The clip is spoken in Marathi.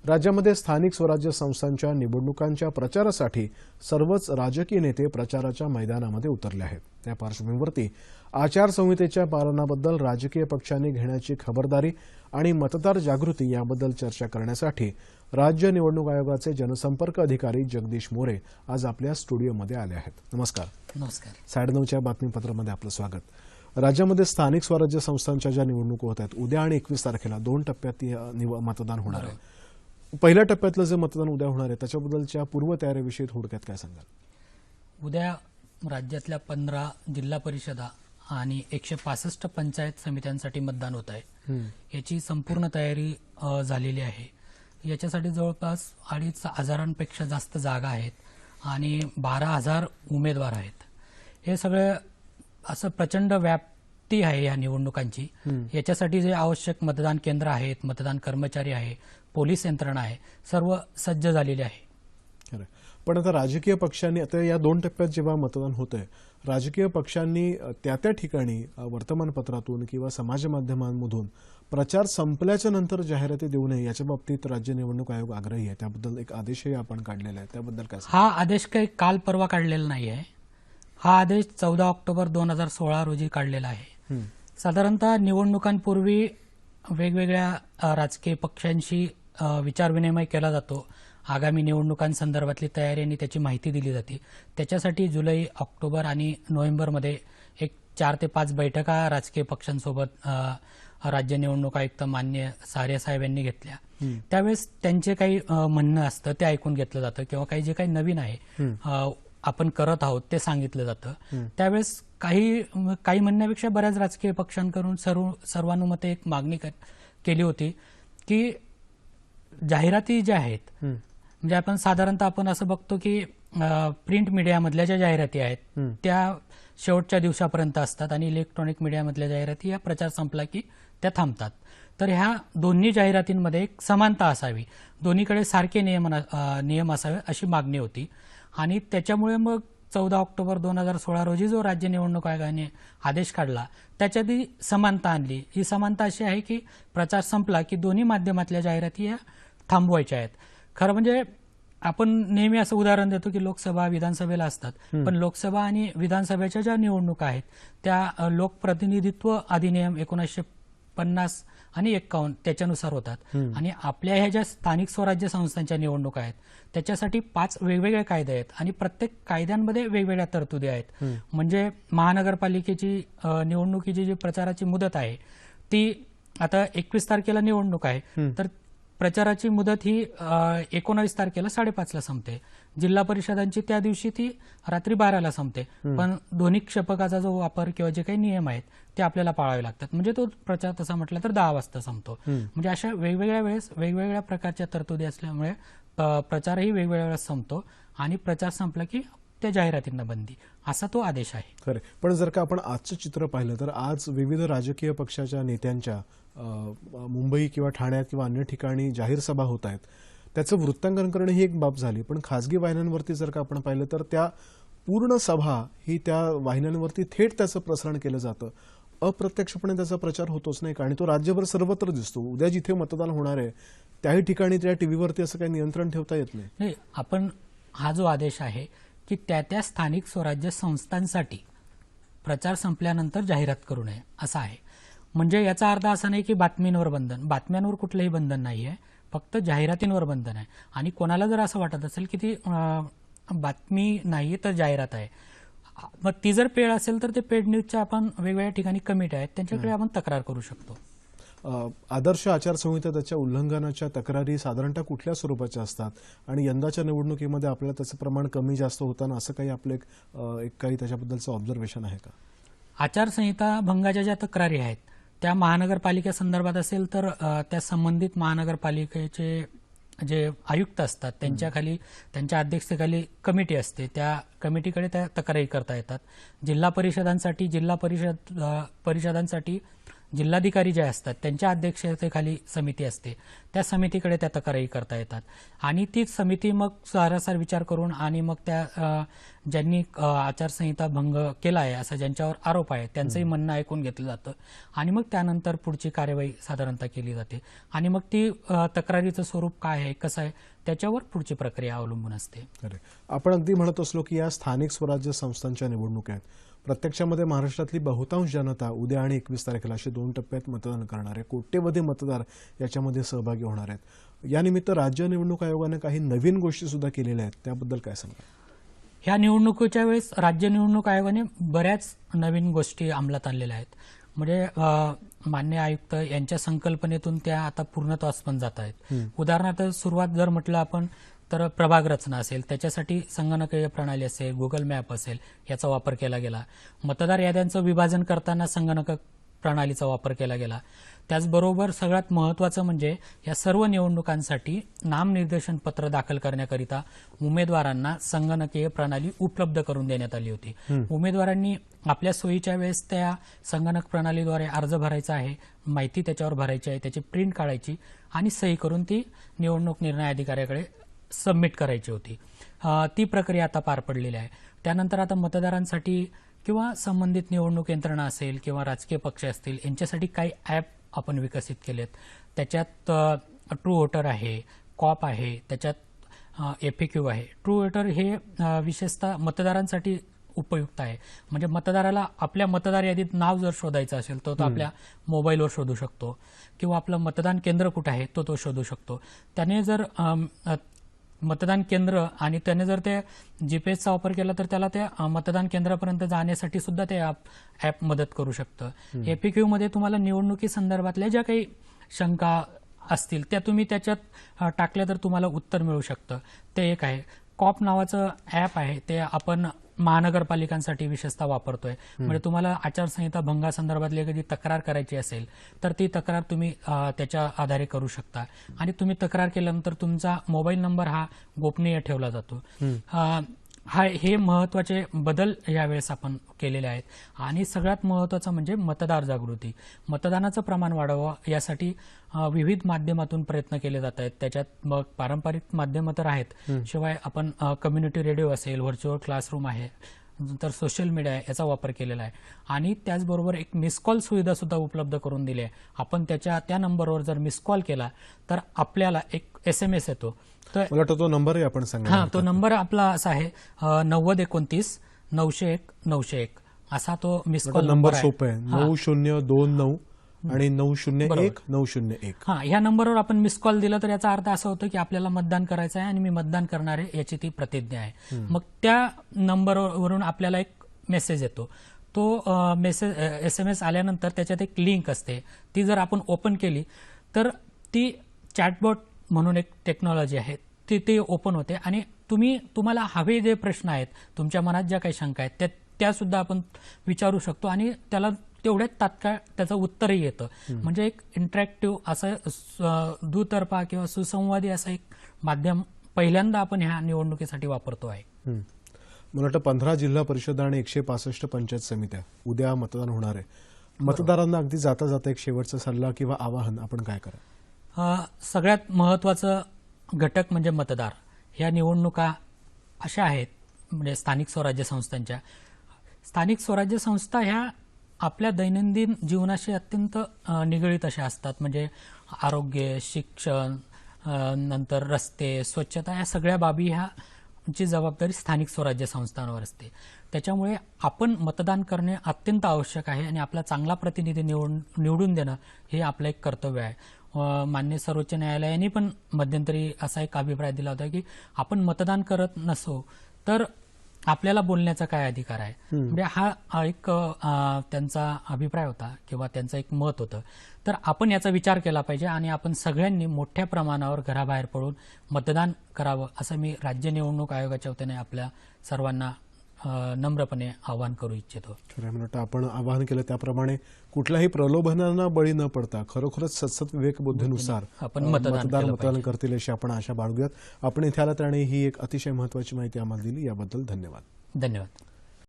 राज्यामध्ये स्थानिक स्वराज्य संस्थांच्या निवडणुकांच्या प्रचारासाठी सर्वच राजकीय नेते प्रचाराच्या मैदानामध्ये उतरले आहेत। त्या पार्श्वभूमीवरती आचारसंहितेच्या पालनाबद्दल राजकीय पक्षांनी घेण्याची खबरदारी आणि मतदार जागृती याबद्दल चर्चा करण्यासाठी राज्य निवडणूक आयोगाचे जनसंपर्क अधिकारी जगदीश मोरे आज आपल्या स्टुडिओमध्ये आले आहेत। नमस्कार। नमस्कार। 9:30च्या बातमीपत्रामध्ये आपलं स्वागत। राज्यामध्ये स्थानिक स्वराज्य संस्थांच्या ज्या निवडणुका होत आहेत उद्या आणि 21 तारखेला 2 टप्प्यात मतदान होणार आहे। पहिल्या टप्प्यातलं जे मतदान उद्या होणार आहे त्याच्याबद्दलच्या पूर्वतयारीविषयी थोडक्यात काय सांगाल? उद्या राज्यातल्या 15 जिल्हा परिषदा आणि 165 पंचायत समित्यांसाठी मतदान होत आहे। याची संपूर्ण तयारी झालेली आहे। याच्यासाठी जवळपास 2,500पेक्षा जास्त जागा आहेत आणि 12,000 उमेदवार आहेत। हे सगळे असं प्रचंड व्याप्ती आहे या निवडणुकांची। याच्यासाठी जे आवश्यक मतदान केंद्र आहेत, मतदान कर्मचारी आहे, पोलीस यंत्रणा आहे, सर्व सज्ज झालेले आहे। पण आता राजकीय पक्षांनी आता या 2 टप्प्यात जेव्हा मतदान होतंय राजकीय पक्षांनी त्या ठिकाणी वर्तमानपत्रातून किंवा समाज माध्यमांमधून प्रचार संपल्याच्या नंतर जाहिराती देऊ नये याच्या बाबतीत राज्य निवडणूक आयोग आग्रही आहे। त्याबद्दल एक आदेशही आपण काढलेला आहे, त्याबद्दल काय? हा आदेश काही काल परवा काढलेला नाहीये। हा आदेश 14 ऑक्टोबर 2016 रोजी काढलेला आहे। साधारणतः निवडणुकांपूर्वी वेगवेगळ्या राजकीय पक्षांशी विचारविनिमय केला जातो। आगामी निवडणुकांसंदर्भातली तयारी आणि त्याची माहिती दिली जाते। त्याच्यासाठी जुलै, ऑक्टोबर आणि नोव्हेंबरमध्ये एक 4 ते 5 बैठका राजकीय पक्षांसोबत राज्य निवडणूक आयुक्त मान्य सारे साहेब यांनी घेतल्या। त्यावेळेस त्यांचे काही म्हणणं असतं ते ऐकून घेतलं जातं किंवा काही जे काही नवीन आहे आपण करत आहोत ते सांगितलं जातं। त्यावेळेस काही म्हणण्यापेक्षा बऱ्याच राजकीय पक्षांकडून सर्वानुमते एक मागणी केली होती की जाहिराती ज्या आहेत म्हणजे आपण साधारणतः आपण असं बघतो की प्रिंट मीडियामधल्या ज्या जाहिराती आहेत त्या शेवटच्या दिवसापर्यंत असतात आणि इलेक्ट्रॉनिक मीडियामधल्या जाहिराती या प्रचार संपला की त्या थांबतात। तर ह्या दोन्ही जाहिरातींमध्ये एक समानता असावी, दोन्हीकडे सारखे नियम असावे अशी मागणी होती आणि त्याच्यामुळे मग 14 ऑक्टोबर 2016 रोजी जो राज्य निवडणूक आयोगाने आदेश काढला त्याच्यात ही समानता आणली। ही समानता अशी आहे की प्रचार संपला की दोन्ही माध्यमातल्या जाहिराती या थांबवायच्या आहेत। खरं म्हणजे आपण नेहमी असं उदाहरण देतो की लोकसभा विधानसभेला असतात, पण लोकसभा आणि विधानसभेच्या ज्या निवडणुका आहेत त्या लोकप्रतिनिधित्व अधिनियम 1950 आणि 51 त्याच्यानुसार होतात आणि आपल्या ह्या ज्या स्थानिक स्वराज्य संस्थांच्या निवडणुका आहेत त्याच्यासाठी 5 वेगवेगळे कायदे आहेत आणि प्रत्येक कायद्यांमध्ये वेगवेगळ्या तरतुदी आहेत। म्हणजे महानगरपालिकेची निवडणुकीची जी प्रचाराची मुदत आहे ती आता 21 तारखेला निवडणूक आहे, तर प्रचाराची मुदत ही 19 तारखेला 5:30ला संपते। जिल्हा परिषदांची त्या दिवशी ती रात्री 12ला संपते, पण ध्वनी क्षपकाचा जो वापर किंवा जे काही नियम आहेत ते आपल्याला पाळावे लागतात। म्हणजे तो प्रचार तसा म्हटला तर 10 वाजता संपतो। म्हणजे अशा वेगवेगळ्या वेळेस वेगवेगळ्या प्रकारच्या तरतुदी असल्यामुळे प्रचारही वेगवेगळ्या वेळेस संपतो आणि प्रचार संपला की त्या जाहिरातींना बंदी असा तो आदेश आहे। खरं, पण जर का आपण आजचं चित्र पाहिलं तर आज विविध राजकीय पक्षाच्या नेत्यांच्या मुंबई किंवा ठाण्यात किंवा अन्य ठिकाणी जाहीर सभा होत आहेत, त्याचं वृत्तांकन करणं ही एक बाब झाली। पण खासगी वाहिन्यांवरती जर का आपण पाहिलं तर त्या पूर्ण सभा ही त्या वाहिन्यांवरती थेट त्याचं प्रसारण केलं जातं, अप्रत्यक्षपणे त्याचा प्रचार होतोच नाही का? आणि तो राज्यभर सर्वत्र दिसतो। उद्या जिथे मतदान होणार आहे त्याही ठिकाणी त्या टीव्हीवरती असं काही नियंत्रण ठेवता येत नाही। आपण हा जो आदेश आहे की त्या स्थानिक स्वराज्य संस्थांसाठी प्रचार संपल्यानंतर जाहिरात करू नये असा आहे। म्हणजे याचा अर्थ असा नाही की बातमींवर बंधन, बातम्यांवर कुठलंही बंधन नाही आहे, फक्त जाहिरातींवर बंधन आहे। आणि कोणाला जर असं वाटत असेल की ती बातमी नाही तर जाहिरात आहे, मग ती जर पेड असेल तर ते पेड न्यूजच्या आपण वेगवेगळ्या ठिकाणी कमिटी आहेत त्यांच्याकडे आपण तक्रार करू शकतो। आदर्श आचारसंहिता त्याच्या उल्लंघनाच्या तक्रारी साधारणतः कुठल्या स्वरूपाच्या असतात आणि यंदाच्या निवडणुकीमध्ये आपल्याला त्याचं प्रमाण कमी जास्त होताना असं काही आपले काही त्याच्याबद्दलचं ऑब्झर्वेशन आहे का? आचारसंहिता भंगाच्या ज्या तक्रारी आहेत त्या महानगरपालिकेसंदर्भात असेल तर त्या संबंधित महानगरपालिकेचे जे आयुक्त असतात त्यांच्याखाली त्यांच्या अध्यक्षतेखाली कमिटी असते, त्या कमिटीकडे त्या तक्रारी करता येतात। जिल्हा परिषदांसाठी जिल्हाधिकारी जे असतात त्यांच्या अध्यक्षतेखाली समिती असते. त्या समितीकडे त्या तक्रारी करता येतात आणि ती समिती मग सारासार विचार करून आणि मग त्या ज्यांनी आचारसंहिता भंग केला आहे असं ज्यांच्यावर आरोप आहे त्यांचंही म्हणणं ऐकून घेतलं जातं आणि मग त्यानंतर पुढची कार्यवाही साधारणतः केली जाते आणि मग ती तक्रारीचं स्वरूप काय आहे कसं आहे त्याच्यावर पुढची प्रक्रिया अवलंबून असते. अरे, आपण अगदी म्हणत असलो की या स्थानिक स्वराज्य संस्थांच्या निवडणुका आहेत. प्रत्यक्षामध्ये महाराष्ट्रातली बहुतांश जनता उद्या आणि 21 तारखेला असे 2 टप्प्यात मतदान करणार आहे. कोट्यवधी मतदार याच्यामध्ये सहभागी होणार आहेत. यानिमित्त राज्य निवडणूक आयोगाने काही नवीन गोष्टी सुद्धा केलेल्या आहेत, त्याबद्दल काय सांगा? ह्या निवडणुकीच्या वेळेस राज्य निवडणूक आयोगाने बऱ्याच नवीन गोष्टी अंमलात आणलेल्या आहेत. म्हणजे मान्य आयुक्त यांच्या संकल्पनेतून त्या आता पूर्णत्वास पण जात आहेत. उदाहरणार्थ सुरुवात जर म्हटलं आपण तर प्रभाग रचना असेल त्याच्यासाठी संगणकीय प्रणाली असेल, गुगल मॅप असेल याचा वापर केला गेला. मतदार याद्यांचं विभाजन करताना संगणक प्रणालीचा वापर केला गेला. त्याचबरोबर सगळ्यात महत्त्वाचं म्हणजे या सर्व निवडणुकांसाठी नामनिर्देशन पत्र दाखल करण्याकरिता उमेदवारांना संगणकीय प्रणाली उपलब्ध करून देण्यात आली होती. उमेदवारांनी आपल्या सोयीच्या वेळेस त्या संगणक प्रणालीद्वारे अर्ज भरायचा आहे, माहिती त्याच्यावर भरायची आहे, त्याची प्रिंट काढायची आणि सही करून ती निवडणूक निर्णय अधिकाऱ्याकडे सबमिट करायची होती. ती प्रक्रिया आता पार पडलेली आहे. त्यानंतर आता मतदारांसाठी किंवा संबंधित निवडणूक यंत्रणा असेल किंवा राजकीय पक्ष असतील यांच्यासाठी काही ॲप आपण विकसित केलेत. त्याच्यात ट्रू वोटर आहे, कॉप आहे, त्याच्यात FAQ आहे. ट्रू वोटर हे विशेषतः मतदारांसाठी उपयुक्त आहे. म्हणजे मतदाराला आपल्या मतदार यादीत नाव जर शोधायचं असेल तर तो आपल्या मोबाईलवर शोधू शकतो किंवा आपलं मतदान केंद्र कुठं आहे तो शोधू शकतो. त्याने जर मतदान केंद्र आणि त्याने जर ते GPS चा वापर केला तर त्याला त्या मतदान केंद्रापर्यंत जाण्यासाठी सुद्धा ते ॲप मदत करू शकतं. FAQ मध्ये तुम्हाला निवडणुकी संदर्भातल्या ज्या काही शंका असतील त्या तुम्ही त्याच्यात टाकल्या तर तुम्हाला उत्तर मिळू शकतं. ते एक आहे. कॉप नावाचं ॲप आहे ते आपण महानगरपालिकांसाठी विशेषतः वापरतोय. म्हणजे तुम्हाला आचारसंहिता भंगासंदर्भातली एखादी तक्रार करायची असेल तर ती तक्रार तुम्ही त्याच्या आधारे करू शकता आणि तुम्ही तक्रार केल्यानंतर तुमचा मोबाईल नंबर हा गोपनीय ठेवला जातो. हे महत्त्वाचे बदल यावेळेस आपण केलेले आहेत. आणि सगळ्यात महत्त्वाचं म्हणजे मतदार जागृती. मतदानाचं प्रमाण वाढावं यासाठी विविध माध्यमातून प्रयत्न केले जात आहेत. त्याच्यात मग पारंपरिक माध्यमं तर आहेत, शिवाय आपण कम्युनिटी रेडिओ असेल, व्हर्च्युअल क्लासरूम आहे, तर सोशल मीडिया याचा वापर केलेला आहे आणि त्याचबरोबर एक मिस कॉल सुविधा सुद्धा उपलब्ध करून दिली आहे. आपण त्या नंबरवर जर मिस कॉल केला तर आपल्याला एक SMS येतो. तर मला वाटतं तो नंबरही आपण सांगा. तो नंबर आपला असा आहे 9029 901 901 असा तो मिस कॉल नंबर सोपा आहे. 9029 आणि 901 901. ह्या नंबरवर आपण मिस कॉल दिला तर याचा अर्थ असा होतो की आपल्याला मतदान करायचं आहे आणि मी मतदान करणार आहे याची ती प्रतिज्ञा आहे. मग त्या नंबरवरून आपल्याला एक मेसेज येतो. तो मेसेज SMS आल्यानंतर त्याच्यात एक लिंक असते. ती जर आपण ओपन केली तर ती चॅटबॉट म्हणून एक टेक्नॉलॉजी आहे ती ओपन होते आणि तुम्हाला हवे जे प्रश्न आहेत, तुमच्या मनात ज्या काही शंका आहेत त्या सुद्धा आपण विचारू शकतो आणि त्याला तेवढ्यात तात्काळ त्याचं उत्तरही येतं. म्हणजे एक इंटरॅक्टिव्ह असं दुतर्फा किंवा सुसंवादी असं एक माध्यम पहिल्यांदा आपण ह्या निवडणुकीसाठी वापरतो आहे. मला वाटतं 15 जिल्हा परिषद आणि 165 पंचायत समित्या उद्या मतदान होणार आहे. मतदारांना अगदी जाता जाता एक शेवटचा सल्ला किंवा आवाहन आपण काय करा? सगळ्यात महत्त्वाचं घटक म्हणजे मतदार. ह्या निवडणुका अशा आहेत म्हणजे स्थानिक स्वराज्य संस्थांच्या. स्थानिक स्वराज्य संस्था ह्या आपल्या दैनंदिन जीवनाशी अत्यंत निगडीत अशा असतात. म्हणजे आरोग्य, शिक्षण, नंतर रस्ते, स्वच्छता या सगळ्या बाबी ह्याची जबाबदारी स्थानिक स्वराज्य संस्थांवर असते. त्याच्यामुळे आपण मतदान करणे अत्यंत आवश्यक आहे आणि आपला चांगला प्रतिनिधी निवडून देणं हे आपलं एक कर्तव्य आहे. मान्य सर्वोच्च न्यायालयाने पण मध्यंतरी असा एक अभिप्राय दिला होता की आपण मतदान करत नसो तर आपल्याला बोलण्याचा काय अधिकार आहे. म्हणजे हा एक त्यांचा अभिप्राय होता किंवा त्यांचं एक मत होतं. तर आपण याचा विचार केला पाहिजे आणि आपण सगळ्यांनी मोठ्या प्रमाणावर घराबाहेर पडून मतदान करावं असं मी राज्य निवडणूक आयोगाच्या वतीने आपल्या सर्वांना नम्रपणे आवाहन करू इच्छितो. खरं म्हणतं आपण आवाहन केलं त्याप्रमाणे कुठल्याही प्रलोभनांना बळी न पडता खरोखरच सतसत विवेकबुद्धीनुसार आपण मतदान करतील अशी आपण आशा बाळगूयात. आपण इथे आलात आणि ही एक अतिशय महत्त्वाची माहिती आम्हाला दिली याबद्दल धन्यवाद. धन्यवाद.